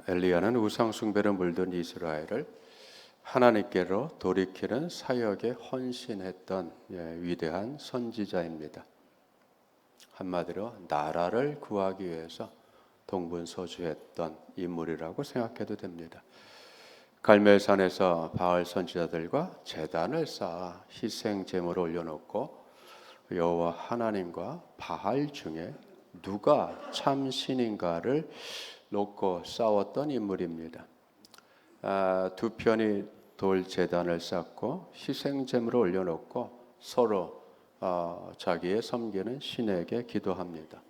엘리야는 우상 숭배를 물든 이스라엘을 하나님께로 돌이키는 사역에 헌신했던 위대한 선지자입니다. 한마디로 나라를 구하기 위해서 동분서주했던 인물이라고 생각해도 됩니다. 갈멜산에서 바알 선지자들과 제단을 쌓아 희생 제물을 올려놓고 여호와 하나님과 바알 중에 누가 참 신인가를 놓고 싸웠던 인물입니다. 두 편이 돌 제단을 쌓고 희생 제물을 올려놓고 서로 자기의 섬기는 신에게 기도합니다.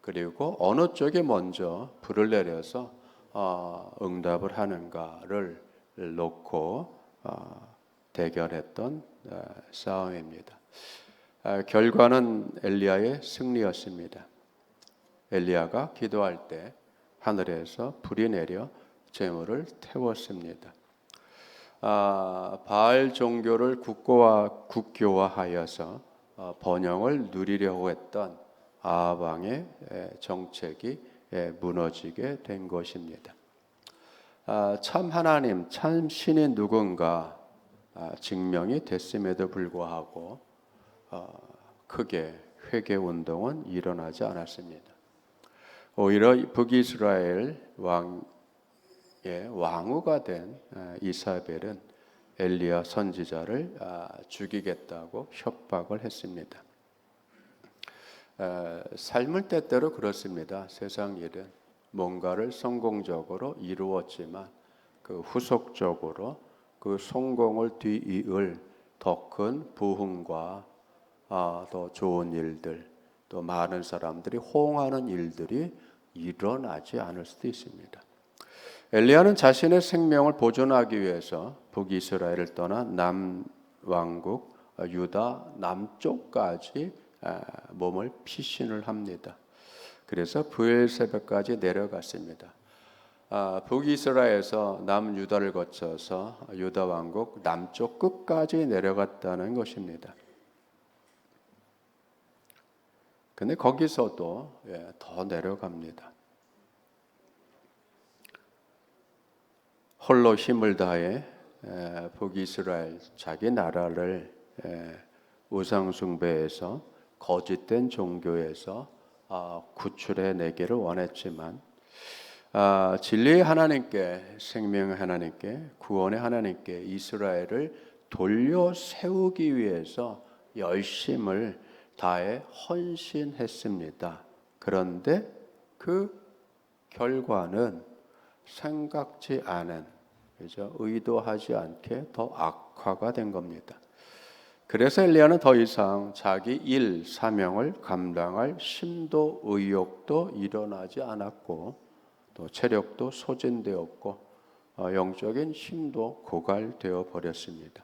그리고 어느 쪽이 먼저 불을 내려서 응답을 하는가를 놓고 대결했던 싸움입니다. 결과는 엘리야의 승리였습니다. 엘리야가 기도할 때 하늘에서 불이 내려 제물을 태웠습니다. 바알 종교를 국교화하여서 번영을 누리려고 했던 아합 왕의 정책이 무너지게 된 것입니다. 참 하나님, 참 신이 누군가 증명이 됐음에도 불구하고 크게 회개 운동은 일어나지 않았습니다. 오히려 북이스라엘 왕의 왕후가 된 이사벨은 엘리야 선지자를 죽이겠다고 협박을 했습니다. 삶을 때때로 그렇습니다. 세상 일은 뭔가를 성공적으로 이루었지만 그 후속적으로 그 성공을 뒤이을 더 큰 부흥과 더 좋은 일들, 또 많은 사람들이 호응하는 일들이 일어나지 않을 수도 있습니다. 엘리야는 자신의 생명을 보존하기 위해서 북이스라엘을 떠나 남왕국 유다 남쪽까지 몸을 피신을 합니다. 그래서 브엘세바까지 내려갔습니다. 북이스라엘에서 남유다를 거쳐서 유다 왕국 남쪽 끝까지 내려갔다는 것입니다. 근데 거기서도 더 내려갑니다. 홀로 힘을 다해 북이스라엘 자기 나라를 우상 숭배에서 거짓된 종교에서 구출해내기를 원했지만 진리의 하나님께, 생명의 하나님께, 구원의 하나님께 이스라엘을 돌려 세우기 위해서 열심을 다해 헌신했습니다. 그런데 그 결과는 생각지 않은, 의도하지 않게 더 악화가 된 겁니다. 그래서 엘리야는 더 이상 자기 일, 사명을 감당할 심도, 의욕도 일어나지 않았고 또 체력도 소진되었고 영적인 힘도 고갈되어 버렸습니다.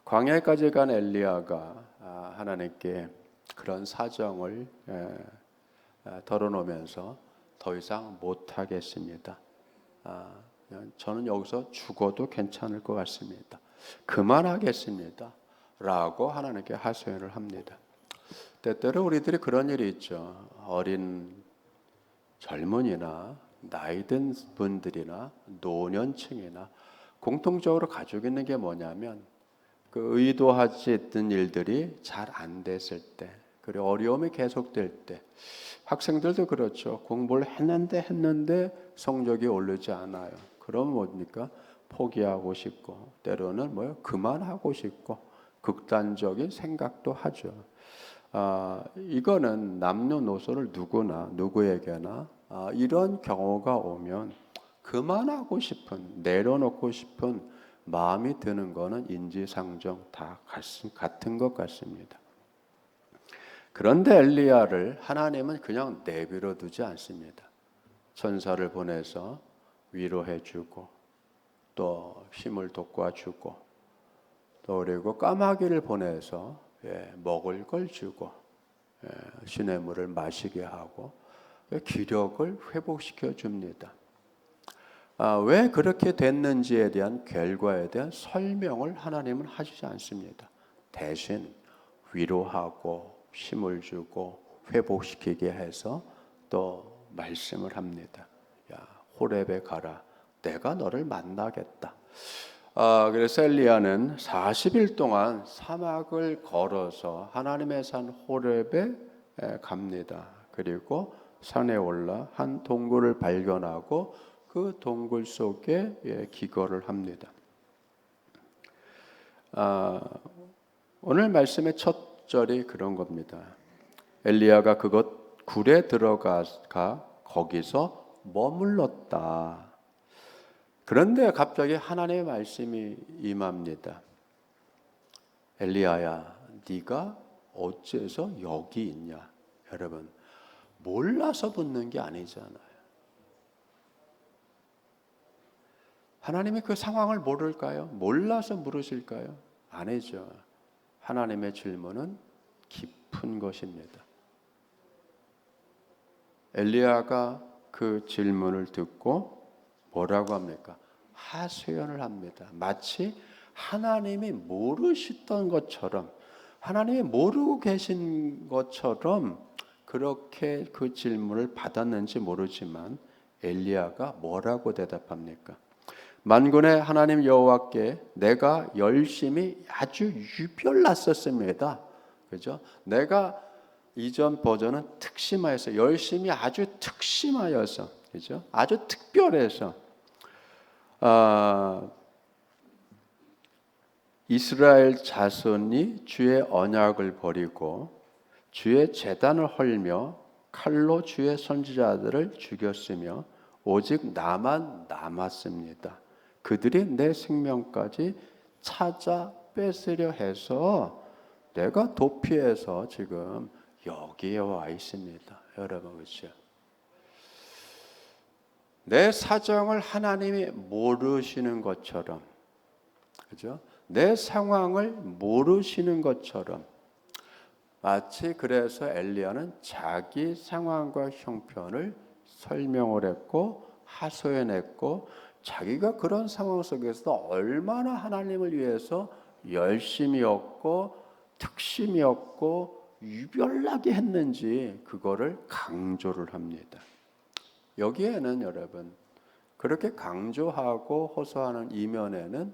광야까지 간 엘리야가 하나님께 그런 사정을 털어놓으면서 더 이상 못하겠습니다. 저는 여기서 죽어도 괜찮을 것 같습니다. 그만하겠습니다. 라고 하나님께 하소연을 합니다. 때때로 우리들이 그런 일이 있죠. 어린 젊은이나 나이 든 분들이나 노년층이나 공통적으로 가지고 있는 게 뭐냐면 그 의도하지 않던 일들이 잘 안 됐을 때, 그리고 어려움이 계속될 때, 학생들도 그렇죠. 공부를 했는데 성적이 오르지 않아요. 그럼 뭡니까? 포기하고 싶고, 때로는 그만하고 싶고, 극단적인 생각도 하죠. 이거는 남녀노소를 누구에게나 이런 경우가 오면 그만하고 싶은, 내려놓고 싶은 마음이 드는 것은 인지상정 다 같은 것 같습니다. 그런데 엘리야를 하나님은 그냥 내버려 두지 않습니다. 천사를 보내서 위로해주고 또 힘을 돋궈주고 또 그리고 까마귀를 보내서 먹을 걸 주고 시냇물을 마시게 하고 기력을 회복시켜 줍니다. 왜 그렇게 됐는지에 대한 결과에 대한 설명을 하나님은 하시지 않습니다. 대신 위로하고 힘을 주고 회복시키게 해서 또 말씀을 합니다. 야, 호렙에 가라. 내가 너를 만나겠다. 그래서 엘리야는 40일 동안 사막을 걸어서 하나님의 산 호렙에 갑니다. 그리고 산에 올라 한 동굴을 발견하고 그 동굴 속에 기거를 합니다. 오늘 말씀의 첫 절이 그런 겁니다. 엘리야가 그곳 굴에 들어가 거기서 머물렀다. 그런데 갑자기 하나님의 말씀이 임합니다. 엘리야야, 네가 어째서 여기 있냐? 여러분, 몰라서 묻는 게 아니잖아요. 하나님이 그 상황을 모를까요? 몰라서 물으실까요? 아니죠. 하나님의 질문은 깊은 것입니다. 엘리야가 그 질문을 듣고 뭐라고 합니까? 하소연을 합니다. 마치 하나님이 모르시던 것처럼, 하나님이 모르고 계신 것처럼 그렇게 그 질문을 받았는지 모르지만 엘리야가 뭐라고 대답합니까? 만군의 하나님 여호와께 내가 열심히 아주 유별났었습니다. 그죠? 내가 이전 버전은 특심하여서, 열심히 아주 특심하여서, 그죠? 아주 특별해서 이스라엘 자손이 주의 언약을 버리고 주의 제단을 헐며 칼로 주의 선지자들을 죽였으며 오직 나만 남았습니다. 그들이 내 생명까지 찾아 뺏으려 해서 내가 도피해서 지금 여기에 와 있습니다. 여러분, 그렇죠? 내 사정을 하나님이 모르시는 것처럼, 그죠? 내 상황을 모르시는 것처럼, 마치 그래서 엘리야는 자기 상황과 형편을 설명을 했고 하소연했고, 자기가 그런 상황 속에서 얼마나 하나님을 위해서 열심이었고 특심이었고 유별나게 했는지 그거를 강조를 합니다. 여기에는 여러분, 그렇게 강조하고 호소하는 이면에는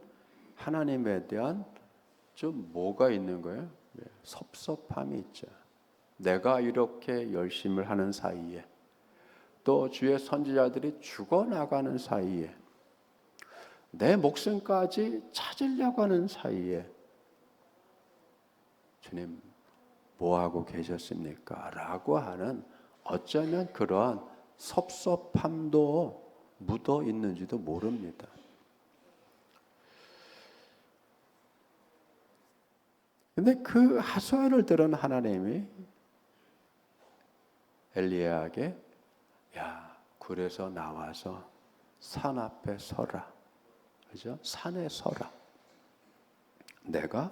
하나님에 대한 좀 뭐가 있는 거예요? 섭섭함이 있죠. 내가 이렇게 열심을 하는 사이에, 또 주의 선지자들이 죽어나가는 사이에, 내 목숨까지 찾으려고 하는 사이에 주님 뭐하고 계셨습니까? 라고 하는 어쩌면 그러한 섭섭함도 묻어 있는지도 모릅니다. 근데 그 하소연을 들은 하나님이 엘리야에게 야, 굴에서 나와서 산 앞에 서라. 그죠? 산에 서라. 내가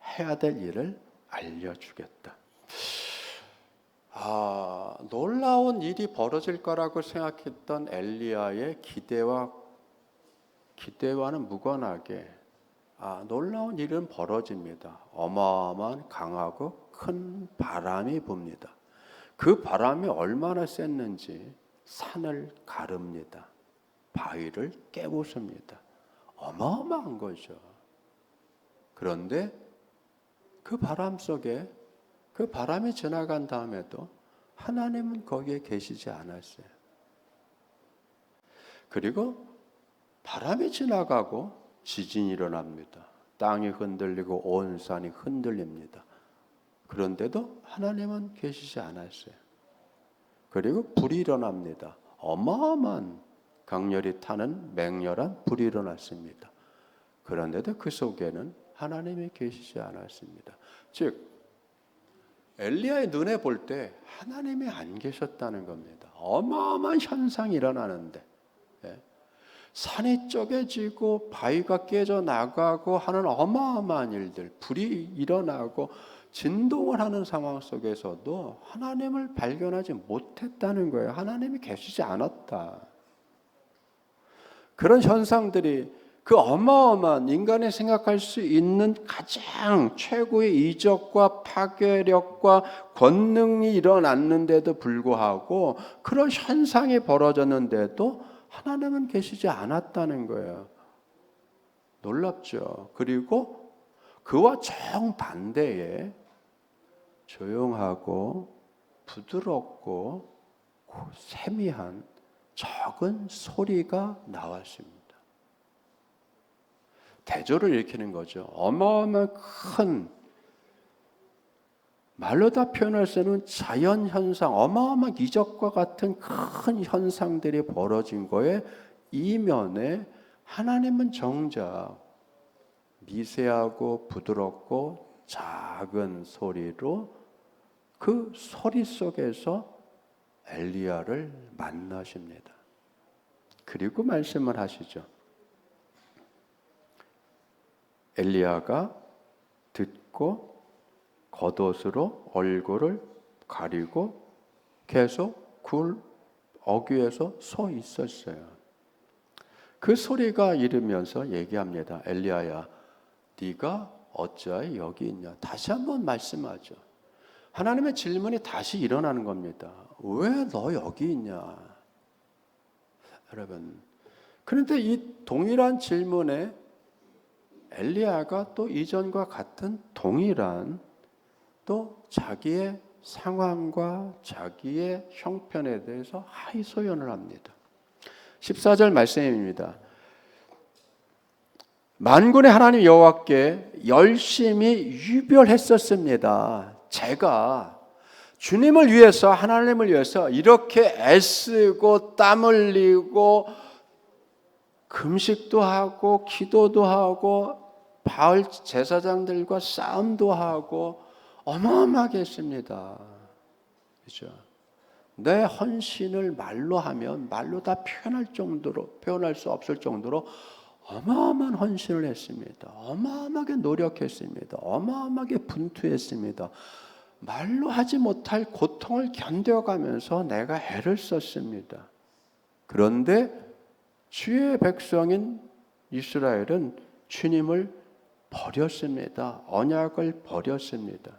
해야 될 일을 알려주겠다. 놀라운 일이 벌어질 거라고 생각했던 엘리야의 기대와는 무관하게 놀라운 일은 벌어집니다. 어마어마한 강하고 큰 바람이 붑니다. 그 바람이 얼마나 셌는지 산을 가릅니다. 바위를 깨부숩니다. 어마어마한 거죠. 그런데 그 바람 속에, 그 바람이 지나간 다음에도 하나님은 거기에 계시지 않았어요. 그리고 바람이 지나가고 지진이 일어납니다. 땅이 흔들리고 온 산이 흔들립니다. 그런데도 하나님은 계시지 않았어요. 그리고 불이 일어납니다. 어마어마한 강렬히 타는 맹렬한 불이 일어났습니다. 그런데도 그 속에는 하나님이 계시지 않았습니다. 즉 엘리야의 눈에 볼 때 하나님이 안 계셨다는 겁니다. 어마어마한 현상이 일어나는데 산이 쪼개지고 바위가 깨져 나가고 하는 어마어마한 일들, 불이 일어나고 진동을 하는 상황 속에서도 하나님을 발견하지 못했다는 거예요. 하나님이 계시지 않았다. 그런 현상들이 그 어마어마한 인간이 생각할 수 있는 가장 최고의 이적과 파괴력과 권능이 일어났는데도 불구하고 그런 현상이 벌어졌는데도 하나님은 계시지 않았다는 거예요. 놀랍죠. 그리고 그와 정반대에 조용하고 부드럽고 세미한 적은 소리가 나왔습니다. 대조를 일으키는 거죠. 어마어마한 큰, 말로 다 표현할 수 없는 자연 현상, 어마어마한 이적과 같은 큰 현상들이 벌어진 거에 이면에 하나님은 정작 미세하고 부드럽고 작은 소리로 그 소리 속에서 엘리야를 만나십니다. 그리고 말씀을 하시죠. 엘리야가 듣고 겉옷으로 얼굴을 가리고 계속 굴 어귀에서 서 있었어요. 그 소리가 이르면서 얘기합니다. 엘리야야, 네가 어찌하여 여기 있냐? 다시 한번 말씀하죠. 하나님의 질문이 다시 일어나는 겁니다. 왜 너 여기 있냐? 여러분, 그런데 이 동일한 질문에 엘리야가 또 이전과 같은 동일한 또 자기의 상황과 자기의 형편에 대해서 하이소연을 합니다. 14절 말씀입니다. 만군의 하나님 여호와께 열심히 유별했었습니다. 제가 주님을 위해서, 하나님을 위해서 이렇게 애쓰고 땀 흘리고 금식도 하고 기도도 하고 바알 제사장들과 싸움도 하고 어마어마하게 했습니다. 그렇죠? 내 헌신을 말로 하면 말로 다 표현할 수 없을 정도로 어마어마한 헌신을 했습니다. 어마어마하게 노력했습니다. 어마어마하게 분투했습니다. 말로 하지 못할 고통을 견뎌가면서 내가 애를 썼습니다. 그런데 주의 백성인 이스라엘은 주님을 버렸습니다. 언약을 버렸습니다.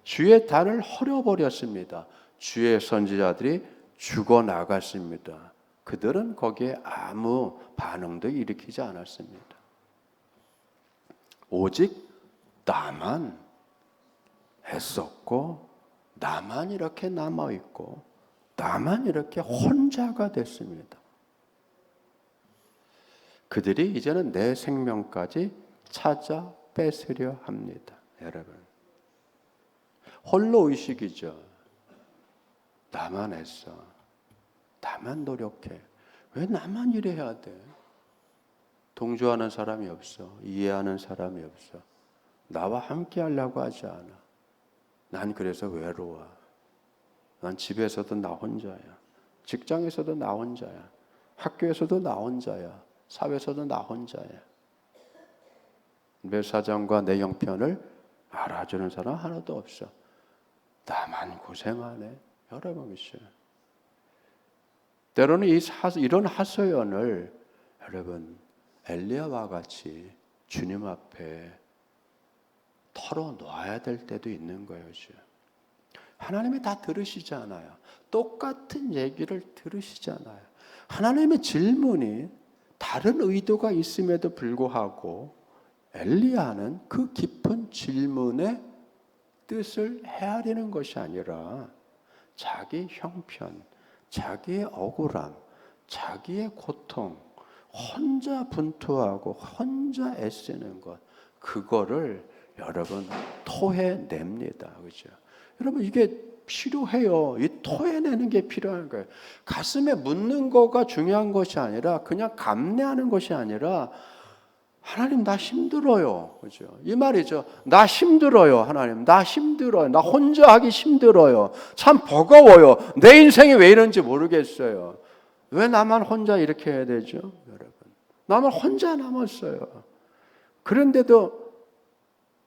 주의 단을 헐어버렸습니다. 주의 선지자들이 죽어나갔습니다. 그들은 거기에 아무 반응도 일으키지 않았습니다. 오직 나만 애썼고 나만 이렇게 남아있고 나만 이렇게 혼자가 됐습니다. 그들이 이제는 내 생명까지 찾아 뺏으려 합니다. 여러분, 홀로 의식이죠. 나만 애써, 나만 노력해. 왜 나만 이래야 돼? 동조하는 사람이 없어. 이해하는 사람이 없어. 나와 함께 하려고 하지 않아. 난 그래서 외로워. 난 집에서도 나 혼자야. 직장에서도 나 혼자야. 학교에서도 나 혼자야. 사회에서도 나 혼자야. 내 사정과 내 형편을 알아주는 사람 하나도 없어. 나만 고생하네. 여러분 있어요. 때로는 이런 하소연을 여러분 엘리야와 같이 주님 앞에 털어놓아야 될 때도 있는 거예요. 하나님이 다 들으시잖아요. 똑같은 얘기를 들으시잖아요. 하나님의 질문이 다른 의도가 있음에도 불구하고 엘리야는 그 깊은 질문의 뜻을 헤아리는 것이 아니라 자기 형편, 자기의 억울함, 자기의 고통, 혼자 분투하고 혼자 애쓰는 것, 그거를 여러분 토해냅니다. 그렇죠? 여러분 이게 필요해요. 이 토해내는 게 필요한 거예요. 가슴에 묻는 거가 중요한 것이 아니라 그냥 감내하는 것이 아니라 하나님 나 힘들어요. 그죠? 이 말이죠. 나 힘들어요. 하나님 나 힘들어요. 나 혼자 하기 힘들어요. 참 버거워요. 내 인생이 왜 이런지 모르겠어요. 왜 나만 혼자 이렇게 해야 되죠? 여러분. 나만 혼자 남았어요. 그런데도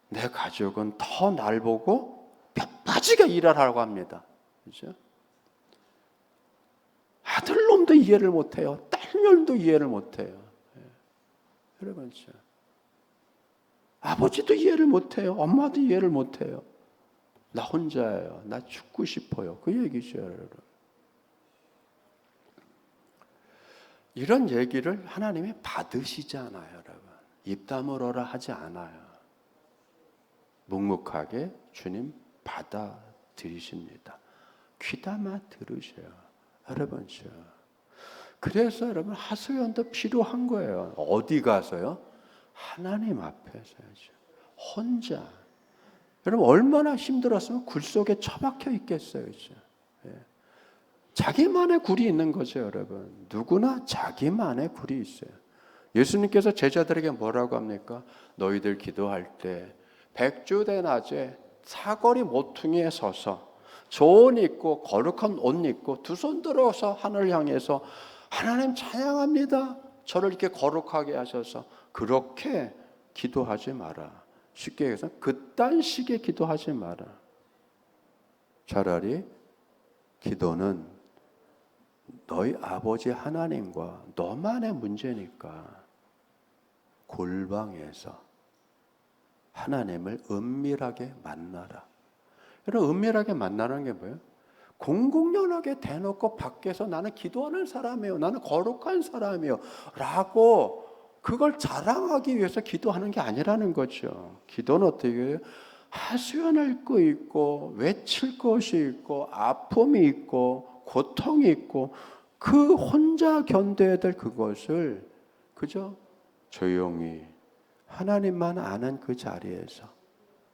내 가족은 더 날 보고 뼈빠지게 일하라고 합니다. 그죠? 아들놈도 이해를 못해요. 딸년도 이해를 못해요. 여러분, 아버지도 이해를 못해요. 엄마도 이해를 못해요. 나 혼자예요. 나 죽고 싶어요. 그 얘기죠, 여러분. 이런 얘기를 하나님이 받으시잖아요, 여러분. 입 다물어라 하지 않아요. 묵묵하게 주님 받아들이십니다. 귀담아 들으셔요. 여러분, 그래서 여러분 하소연도 필요한 거예요. 어디 가서요? 하나님 앞에서요. 혼자. 여러분 얼마나 힘들었으면 굴 속에 처박혀 있겠어요. 예. 자기만의 굴이 있는 거죠, 여러분. 누구나 자기만의 굴이 있어요. 예수님께서 제자들에게 뭐라고 합니까? 너희들 기도할 때 백주대 낮에 사거리 모퉁이에 서서 좋은 옷 입고 거룩한 옷 입고 두 손 들어서 하늘 향해서 하나님 찬양합니다. 저를 이렇게 거룩하게 하셔서 그렇게 기도하지 마라. 쉽게 얘기해서 그딴 식의 기도하지 마라. 차라리 기도는 너희 아버지 하나님과 너만의 문제니까 골방에서 하나님을 은밀하게 만나라. 여러분 은밀하게 만나는 게 뭐예요? 공공연하게 대놓고 밖에서 나는 기도하는 사람이에요. 나는 거룩한 사람이에요. 라고 그걸 자랑하기 위해서 기도하는 게 아니라는 거죠. 기도는 어떻게 해요? 하소연할 거 있고 외칠 것이 있고 아픔이 있고 고통이 있고 그 혼자 견뎌야 될 그것을 그저 조용히 하나님만 아는 그 자리에서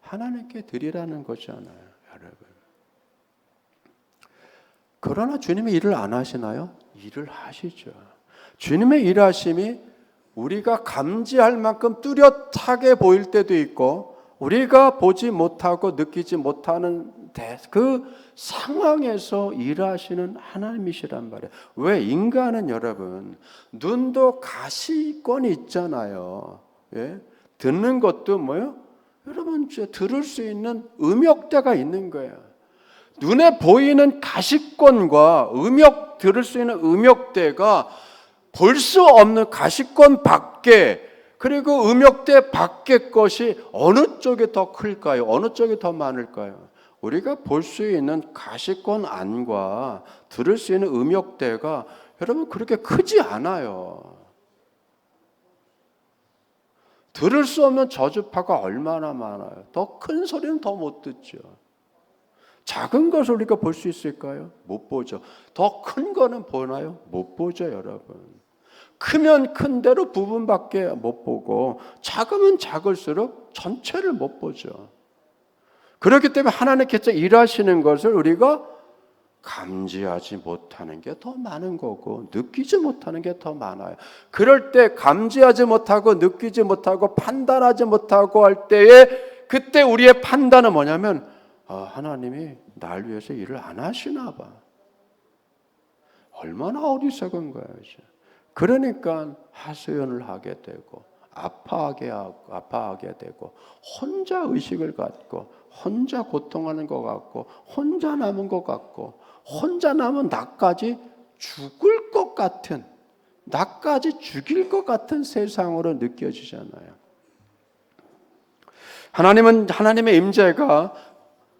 하나님께 드리라는 거잖아요, 여러분. 그러나 주님이 일을 안 하시나요? 일을 하시죠. 주님의 일하심이 우리가 감지할 만큼 뚜렷하게 보일 때도 있고 우리가 보지 못하고 느끼지 못하는 그 상황에서 일하시는 하나님이시란 말이에요. 왜? 인간은 여러분 눈도 가시권이 있잖아요. 예? 듣는 것도 뭐요? 여러분 들을 수 있는 음역대가 있는 거예요. 눈에 보이는 가시권과 들을 수 있는 음역대가 볼 수 없는 가시권 밖에 그리고 음역대 밖의 것이 어느 쪽이 더 클까요? 어느 쪽이 더 많을까요? 우리가 볼 수 있는 가시권 안과 들을 수 있는 음역대가 여러분 그렇게 크지 않아요. 들을 수 없는 저주파가 얼마나 많아요. 더 큰 소리는 더 못 듣죠. 작은 것을 우리가 볼 수 있을까요? 못 보죠. 더 큰 거는 보나요? 못 보죠, 여러분. 크면 큰 대로 부분밖에 못 보고 작으면 작을수록 전체를 못 보죠. 그렇기 때문에 하나님께서 일하시는 것을 우리가 감지하지 못하는 게 더 많은 거고 느끼지 못하는 게 더 많아요. 그럴 때 감지하지 못하고 느끼지 못하고 판단하지 못하고 할 때에 그때 우리의 판단은 뭐냐면 하나님이 날 위해서 일을 안 하시나 봐. 얼마나 어리석은 거예요. 그러니까 하소연을 하게 되고 아파하게 되고 혼자 의식을 갖고 혼자 고통하는 것 같고 혼자 남은 것 같고 혼자 남은 나까지 죽을 것 같은 나까지 죽일 것 같은 세상으로 느껴지잖아요. 하나님은 하나님의 임재가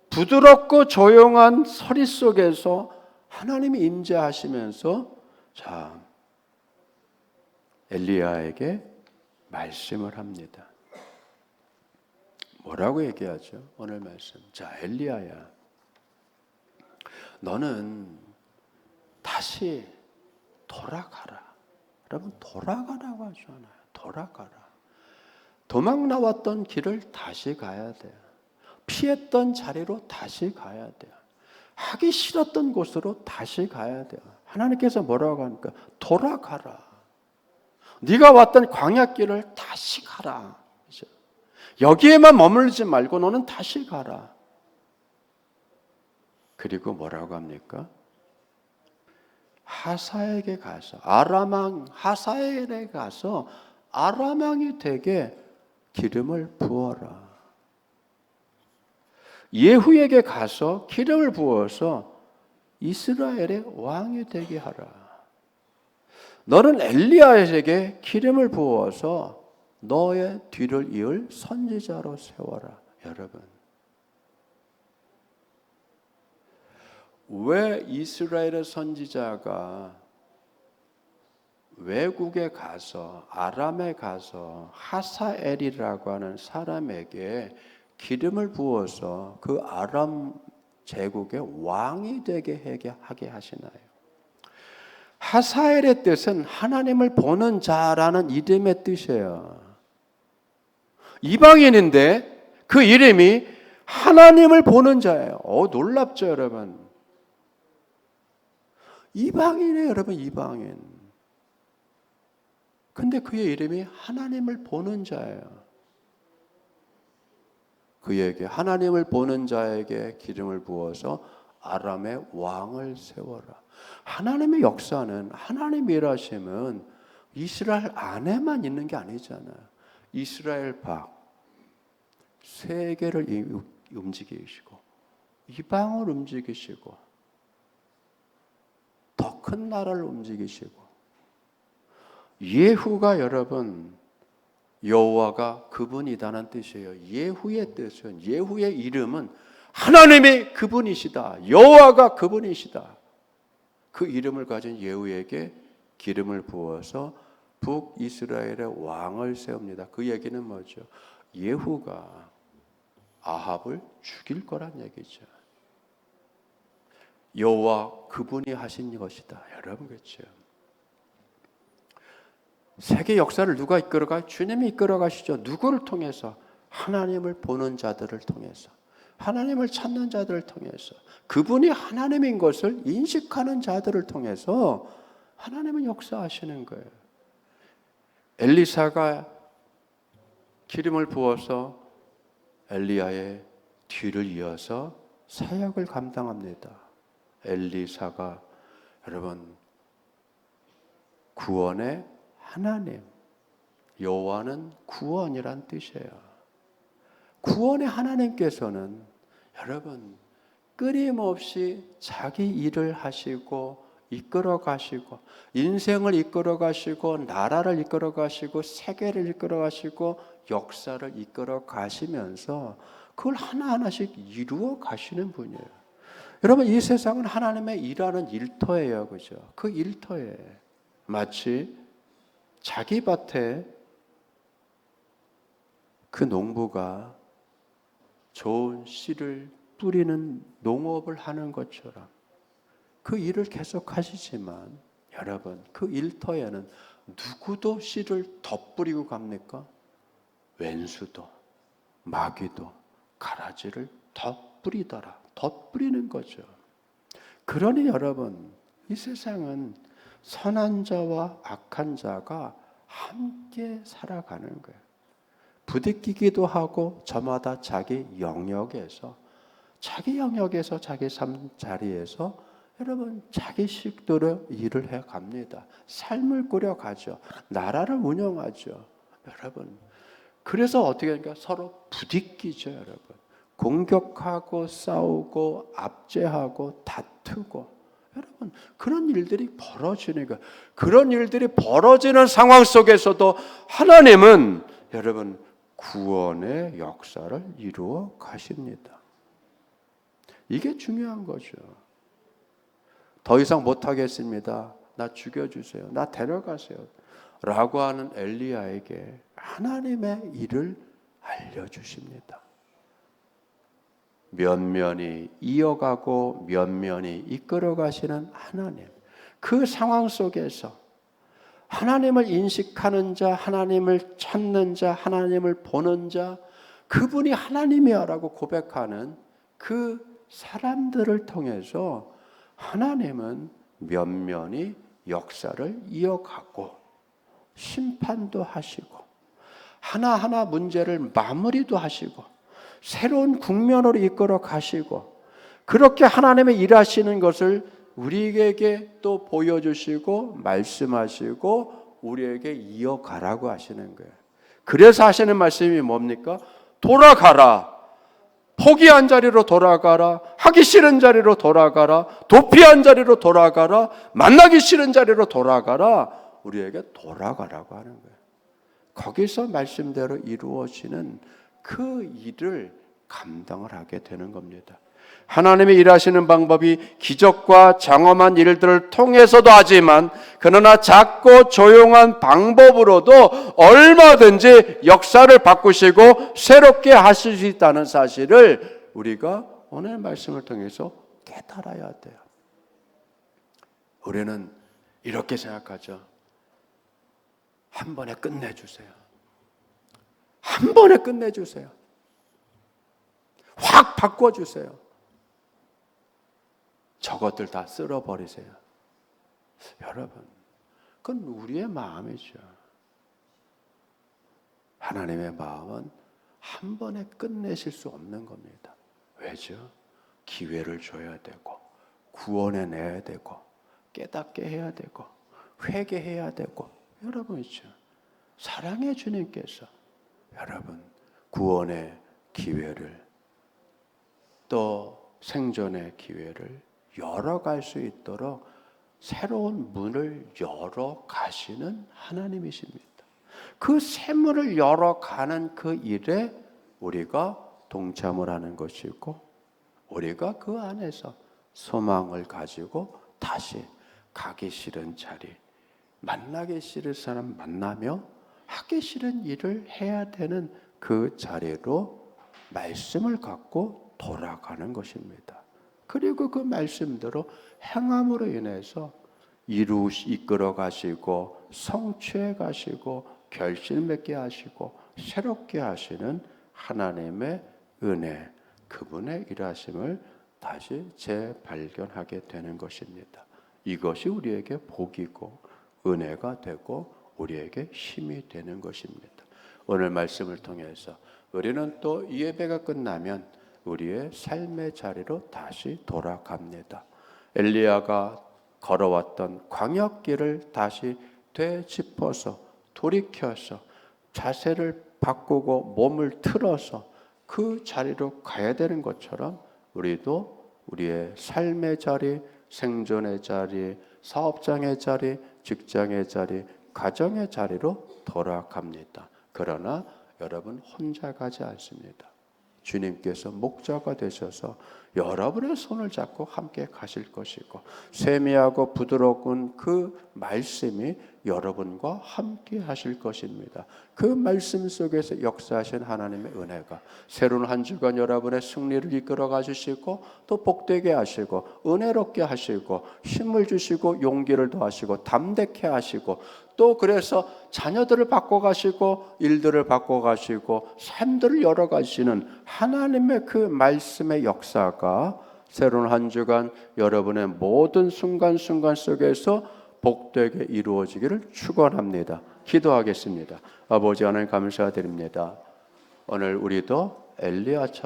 부드럽고 조용한 서리 속에서 하나님이 임재하시면서 엘리야에게 말씀을 합니다. 뭐라고 얘기하죠? 오늘 말씀. 엘리야야, 너는 다시 돌아가라. 여러분 돌아가라고 하잖아요. 돌아가라. 도망 나왔던 길을 다시 가야 돼요. 피했던 자리로 다시 가야 돼요. 하기 싫었던 곳으로 다시 가야 돼요. 하나님께서 뭐라고 하니까 돌아가라. 네가 왔던 광야길을 다시 가라. 여기에만 머물지 말고 너는 다시 가라. 그리고 뭐라고 합니까? 하사에게 가서 하사엘에 가서 아람왕이 되게 기름을 부어라. 예후에게 가서 기름을 부어서 이스라엘의 왕이 되게 하라. 너는 엘리야에게 기름을 부어서 너의 뒤를 이을 선지자로 세워라. 여러분, 왜 이스라엘의 선지자가 외국에 가서 아람에 가서 하사엘이라고 하는 사람에게 기름을 부어서 그 아람 제국의 왕이 되게 하게 하시나요? 하사엘의 뜻은 하나님을 보는 자라는 이름의 뜻이에요. 이방인인데 그 이름이 하나님을 보는 자예요. 놀랍죠, 여러분? 이방인이에요, 여러분, 이방인. 근데 그의 이름이 하나님을 보는 자예요. 그에게, 하나님을 보는 자에게 기름을 부어서 아람의 왕을 세워라. 하나님의 역사는, 하나님의 일하심은 이스라엘 안에만 있는 게 아니잖아요. 이스라엘 밖, 세계를 움직이시고 이방을 움직이시고 더 큰 나라를 움직이시고, 예후가 여러분 여호와가 그분이다는 뜻이에요. 예후의 뜻은, 예후의 이름은 하나님이 그분이시다, 여호와가 그분이시다. 그 이름을 가진 예후에게 기름을 부어서 북이스라엘의 왕을 세웁니다. 그 얘기는 뭐죠? 예후가 아합을 죽일 거란 얘기죠. 여호와 그분이 하신 것이다. 여러분, 그렇죠? 세계 역사를 누가 이끌어가? 주님이 이끌어가시죠. 누구를 통해서? 하나님을 보는 자들을 통해서, 하나님을 찾는 자들을 통해서, 그분이 하나님인 것을 인식하는 자들을 통해서 하나님은 역사하시는 거예요. 엘리사가 기름을 부어서 엘리야의 뒤를 이어서 사역을 감당합니다. 엘리사가 여러분 구원의 하나님, 여호와는 구원이란 뜻이에요. 구원의 하나님께서는 여러분 끊임없이 자기 일을 하시고 이끌어 가시고, 인생을 이끌어 가시고, 나라를 이끌어 가시고, 세계를 이끌어 가시고, 역사를 이끌어 가시면서 그걸 하나하나씩 이루어 가시는 분이에요. 여러분, 이 세상은 하나님의 일하는 일터예요. 그죠? 그 일터에 마치 자기 밭에 그 농부가 좋은 씨를 뿌리는 농업을 하는 것처럼 그 일을 계속 하시지만, 여러분 그 일터에는 누구도 씨를 덧뿌리고 갑니까? 왼수도 마귀도 가라지를 덧뿌리더라. 덧뿌리는 거죠. 그러니 여러분, 이 세상은 선한 자와 악한 자가 함께 살아가는 거예요. 부딪히기도 하고 저마다 자기 영역에서 자기 삶 자리에서 여러분 자기 식대로 일을 해갑니다. 삶을 꾸려가죠. 나라를 운영하죠. 여러분, 그래서 어떻게 하니까 서로 부딪히죠. 여러분, 공격하고 싸우고 압제하고 다투고, 여러분 그런 일들이 벌어지는 거예요. 그런 일들이 벌어지는 상황 속에서도 하나님은 여러분 구원의 역사를 이루어 가십니다. 이게 중요한 거죠. 더 이상 못하겠습니다. 나 죽여주세요. 나 데려가세요. 라고 하는 엘리야에게 하나님의 일을 알려주십니다. 면면이 이어가고 면면이 이끌어가시는 하나님, 그 상황 속에서 하나님을 인식하는 자, 하나님을 찾는 자, 하나님을 보는 자, 그분이 하나님이야 라고 고백하는 그 사람들을 통해서 하나님은 면면이 역사를 이어가고 심판도 하시고 하나하나 문제를 마무리도 하시고 새로운 국면으로 이끌어 가시고, 그렇게 하나님의 일하시는 것을 우리에게 또 보여주시고 말씀하시고 우리에게 이어가라고 하시는 거예요. 그래서 하시는 말씀이 뭡니까? 돌아가라. 포기한 자리로 돌아가라. 하기 싫은 자리로 돌아가라. 도피한 자리로 돌아가라. 만나기 싫은 자리로 돌아가라. 우리에게 돌아가라고 하는 거예요. 거기서 말씀대로 이루어지는 그 일을 감당을 하게 되는 겁니다. 하나님이 일하시는 방법이 기적과 장엄한 일들을 통해서도 하지만 그러나 작고 조용한 방법으로도 얼마든지 역사를 바꾸시고 새롭게 하실 수 있다는 사실을 우리가 오늘 말씀을 통해서 깨달아야 돼요. 우리는 이렇게 생각하죠. 한 번에 끝내주세요. 한 번에 끝내주세요. 확 바꿔주세요. 저것들 다 쓸어버리세요. 여러분, 그건 우리의 마음이죠. 하나님의 마음은 한 번에 끝내실 수 없는 겁니다. 왜죠? 기회를 줘야 되고, 구원해내야 되고, 깨닫게 해야 되고, 회개해야 되고. 여러분이죠. 사랑의 주님께서 여러분 구원의 기회를 또 생존의 기회를 열어갈 수 있도록 새로운 문을 열어 가시는 하나님이십니다. 그 새 문을 열어가는 그 일에 우리가 동참을 하는 것이고 우리가 그 안에서 소망을 가지고 다시 가기 싫은 자리, 만나기 싫은 사람 만나며 하기 싫은 일을 해야 되는 그 자리로 말씀을 갖고 돌아가는 것입니다. 그리고 그 말씀대로 행함으로 인해서 이끌어 가시고 성취해 가시고 결실 맺게 하시고 새롭게 하시는 하나님의 은혜, 그분의 일하심을 다시 재발견하게 되는 것입니다. 이것이 우리에게 복이고 은혜가 되고 우리에게 힘이 되는 것입니다. 오늘 말씀을 통해서 우리는 또 이 예배가 끝나면 우리의 삶의 자리로 다시 돌아갑니다. 엘리야가 걸어왔던 광역길을 다시 되짚어서 돌이켜서 자세를 바꾸고 몸을 틀어서 그 자리로 가야 되는 것처럼 우리도 우리의 삶의 자리, 생존의 자리, 사업장의 자리, 직장의 자리, 가정의 자리로 돌아갑니다. 그러나 여러분 혼자 가지 않습니다. 주님께서 목자가 되셔서 여러분의 손을 잡고 함께 가실 것이고 세미하고 부드러운 그 말씀이 여러분과 함께 하실 것입니다. 그 말씀 속에서 역사하신 하나님의 은혜가 새로운 한 주간 여러분의 승리를 이끌어 가주시고 또 복되게 하시고 은혜롭게 하시고 힘을 주시고 용기를 더하시고 담대케 하시고 또 그래서 자녀들을 바꿔가시고 일들을 바꿔가시고 삶들을 열어가시는 하나님의 그 말씀의 역사가 새로운 한 주간 여러분의 모든 순간순간 속에서 복되게 이루어지기를 축원합니다. 기도하겠습니다. 아버지 하나님 감사드립니다. 오늘 우리도 엘리야처럼